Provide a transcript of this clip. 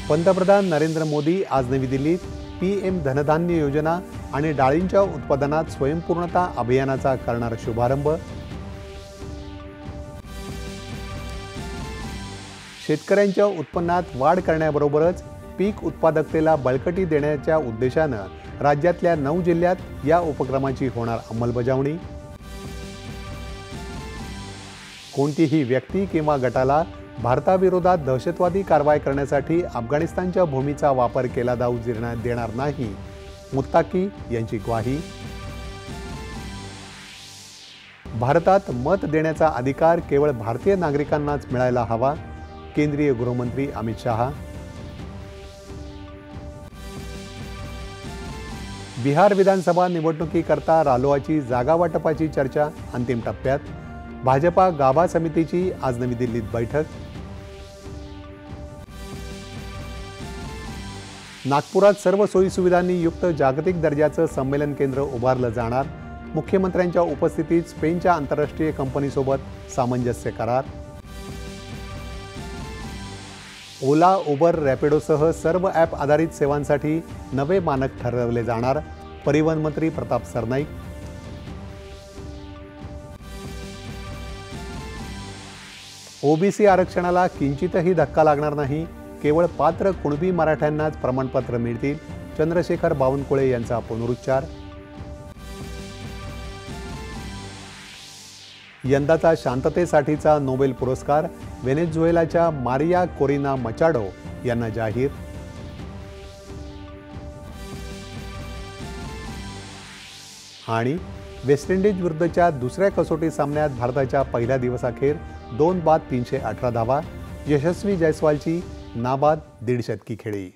पंतप्रधान नरेंद्र मोदी आज नवी दिल्लीत PM धनधान्य योजना आणि डाळींच्या उत्पादनात स्वयंपूर्णता अभियानाचा करणार शुभारंभ। शेतकऱ्यांच्या उत्पन्नात वाढ करण्याबरोबरच पीक उत्पादकतेला बळकटी देण्याच्या उद्देशाने राज्यातल्या 9 जिल्ह्यात या उपक्रमाची होणार अंमलबजावणी। कोणतीही व्यक्ती किंवा गटाला भारताविरोधात दहशतवादी कारवाई करण्यासाठी अफगाणिस्तानच्या भूमीचा वापर केला जाऊ देणार नाही, मुत्ताकी यांची ग्वाही। भारतात मत देण्याचा अधिकार केवळ भारतीय नागरिकांनाच मिळायला हवा, केंद्रीय गृहमंत्री अमित शहा। बिहार विधानसभा निवडणुकीकरता रालोआची जागा वाटपाची चर्चा अंतिम टप्प्यात। भाजपा गाभा समितीची आज नवी दिल्लीत बैठक। नागपुरात सर्व सोयी सुविधांनी युक्त जागतिक दर्जाचं संमेलन केंद्र उभारलं जाणार। मुख्यमंत्र्यांच्या उपस्थितीत स्पेनच्या आंतरराष्ट्रीय कंपनीसोबत सामंजस्य करार। ओला, उबर, रॅपिडोसह सर्व ॲप आधारित सेवांसाठी नवे मानक ठरवले जाणार, परिवहन मंत्री प्रताप सरनाईक। ओबीसी आरक्षणाला किंचितही धक्का लागणार नाही, केवळ पात्र कुणबी मराठ्यांनाच प्रमाणपत्र मिळतील, चंद्रशेखर बावनकुळे यांचा पुनरुच्चार। यंदाचा शांततेसाठीचा नोबेल पुरस्कार व्हेनेझुएलाच्या मारिया कोरिना मचाडो यांना जाहीर। आणि वेस्ट इंडिज विरुद्धच्या दुसऱ्या कसोटी सामन्यात भारताच्या पहिल्या दिवसाखेर 2 बाद 318 धावा, यशस्वी जयस्वालची नाबाद 1.5 शतकी खेळी।